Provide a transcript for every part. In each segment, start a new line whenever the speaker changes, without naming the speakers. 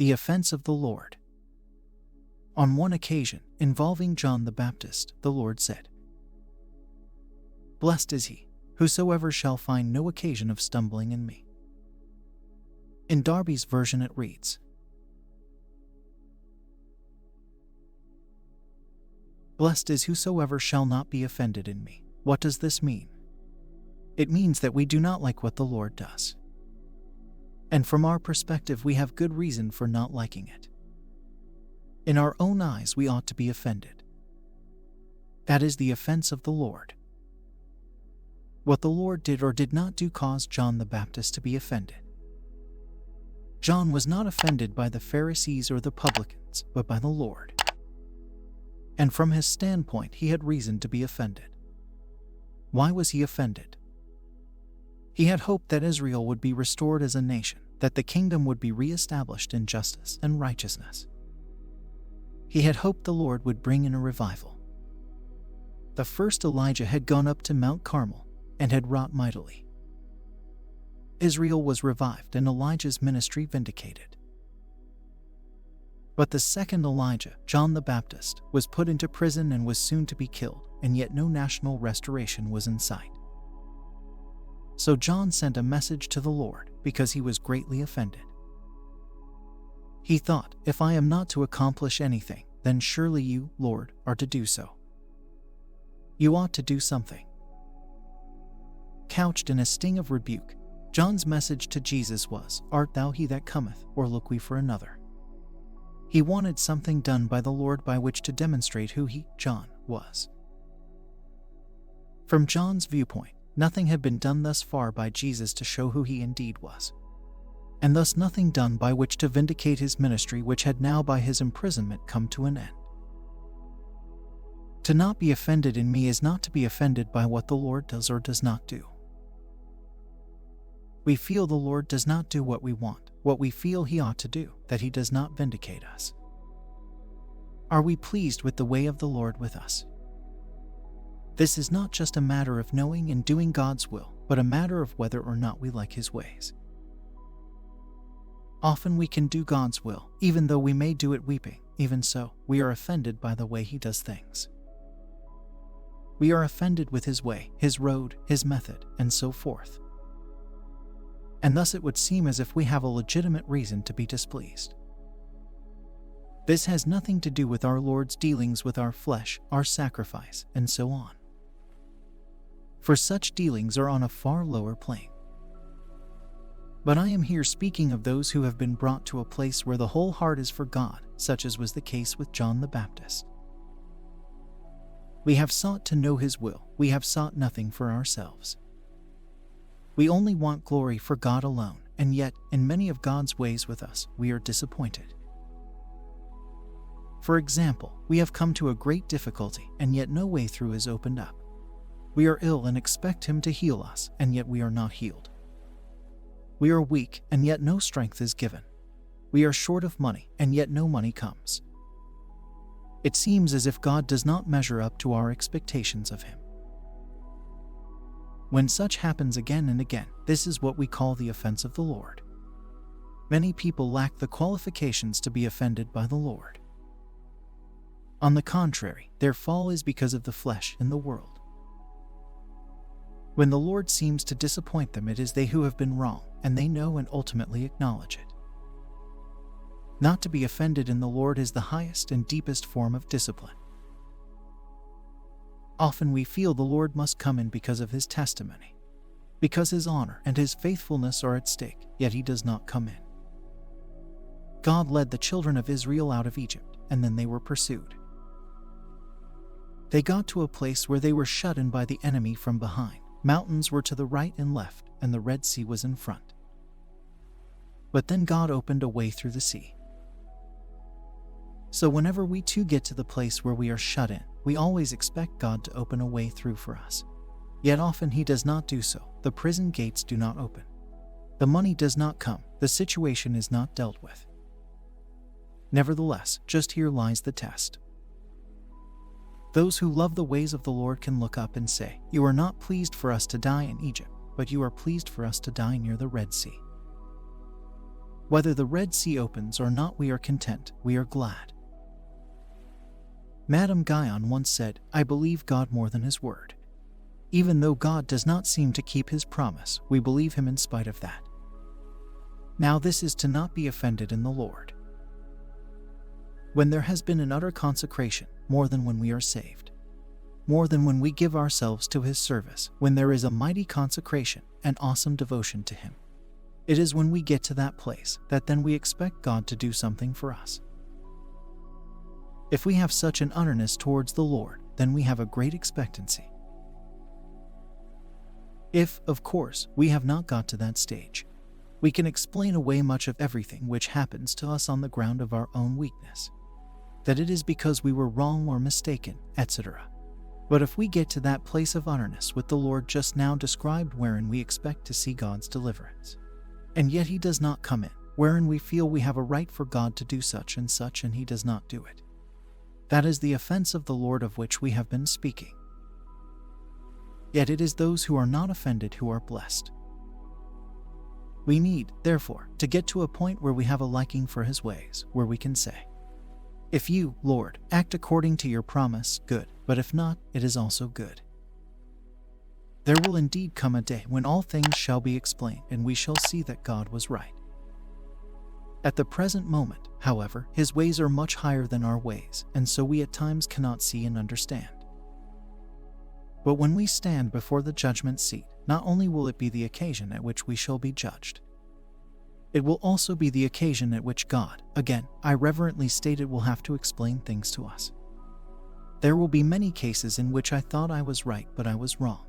The offense of the Lord. On one occasion, involving John the Baptist, the Lord said, "Blessed is he, whosoever shall find no occasion of stumbling in me." In Darby's version it reads, "Blessed is whosoever shall not be offended in me." What does this mean? It means that we do not like what the Lord does. And from our perspective, we have good reason for not liking it. In our own eyes, we ought to be offended. That is the offense of the Lord. What the Lord did or did not do caused John the Baptist to be offended. John was not offended by the Pharisees or the publicans, but by the Lord. And from his standpoint, he had reason to be offended. Why was he offended? He had hoped that Israel would be restored as a nation, that the kingdom would be reestablished in justice and righteousness. He had hoped the Lord would bring in a revival. The first Elijah had gone up to Mount Carmel and had wrought mightily. Israel was revived and Elijah's ministry vindicated. But the second Elijah, John the Baptist, was put into prison and was soon to be killed, and yet no national restoration was in sight. So John sent a message to the Lord because he was greatly offended. He thought, "If I am not to accomplish anything, then surely you, Lord, are to do so. You ought to do something." Couched in a sting of rebuke, John's message to Jesus was, "Art thou he that cometh, or look we for another?" He wanted something done by the Lord by which to demonstrate who he, John, was. From John's viewpoint, nothing had been done thus far by Jesus to show who he indeed was, and thus nothing done by which to vindicate his ministry, which had now by his imprisonment come to an end. To not be offended in me is not to be offended by what the Lord does or does not do. We feel the Lord does not do what we want, what we feel he ought to do, that he does not vindicate us. Are we pleased with the way of the Lord with us? This is not just a matter of knowing and doing God's will, but a matter of whether or not we like his ways. Often we can do God's will, even though we may do it weeping. Even so, we are offended by the way he does things. We are offended with his way, his road, his method, and so forth. And thus it would seem as if we have a legitimate reason to be displeased. This has nothing to do with our Lord's dealings with our flesh, our sacrifice, and so on. For such dealings are on a far lower plane. But I am here speaking of those who have been brought to a place where the whole heart is for God, such as was the case with John the Baptist. We have sought to know his will, we have sought nothing for ourselves. We only want glory for God alone, and yet, in many of God's ways with us, we are disappointed. For example, we have come to a great difficulty, and yet no way through is opened up. We are ill and expect him to heal us, and yet we are not healed. We are weak, and yet no strength is given. We are short of money, and yet no money comes. It seems as if God does not measure up to our expectations of him. When such happens again and again, this is what we call the offense of the Lord. Many people lack the qualifications to be offended by the Lord. On the contrary, their fall is because of the flesh and the world. When the Lord seems to disappoint them, it is they who have been wrong, and they know and ultimately acknowledge it. Not to be offended in the Lord is the highest and deepest form of discipline. Often we feel the Lord must come in because of his testimony, because his honor and his faithfulness are at stake, yet he does not come in. God led the children of Israel out of Egypt, and then they were pursued. They got to a place where they were shut in by the enemy from behind. Mountains were to the right and left, and the Red Sea was in front. But then God opened a way through the sea. So whenever we too get to the place where we are shut in, we always expect God to open a way through for us. Yet often he does not do so. The prison gates do not open. The money does not come. The situation is not dealt with. Nevertheless, just here lies the test. Those who love the ways of the Lord can look up and say, "You are not pleased for us to die in Egypt, but you are pleased for us to die near the Red Sea." Whether the Red Sea opens or not, we are content, we are glad. Madame Guyon once said, "I believe God more than His word." Even though God does not seem to keep His promise, we believe Him in spite of that. Now this is to not be offended in the Lord. When there has been an utter consecration, more than when we are saved, more than when we give ourselves to His service, when there is a mighty consecration and awesome devotion to Him, it is when we get to that place that then we expect God to do something for us. If we have such an utterness towards the Lord, then we have a great expectancy. If, of course, we have not got to that stage, we can explain away much of everything which happens to us on the ground of our own weakness, that it is because we were wrong or mistaken, etc. But if we get to that place of utterness with the Lord just now described, wherein we expect to see God's deliverance, and yet He does not come in, wherein we feel we have a right for God to do such and such and He does not do it, that is the offense of the Lord of which we have been speaking. Yet it is those who are not offended who are blessed. We need, therefore, to get to a point where we have a liking for His ways, where we can say, "If you, Lord, act according to your promise, good, but if not, it is also good." There will indeed come a day when all things shall be explained and we shall see that God was right. At the present moment, however, His ways are much higher than our ways, and so we at times cannot see and understand. But when we stand before the judgment seat, not only will it be the occasion at which we shall be judged, it will also be the occasion at which God, again, I reverently stated, will have to explain things to us. There will be many cases in which I thought I was right but I was wrong.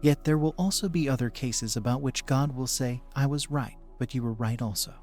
Yet there will also be other cases about which God will say, "I was right, but you were right also."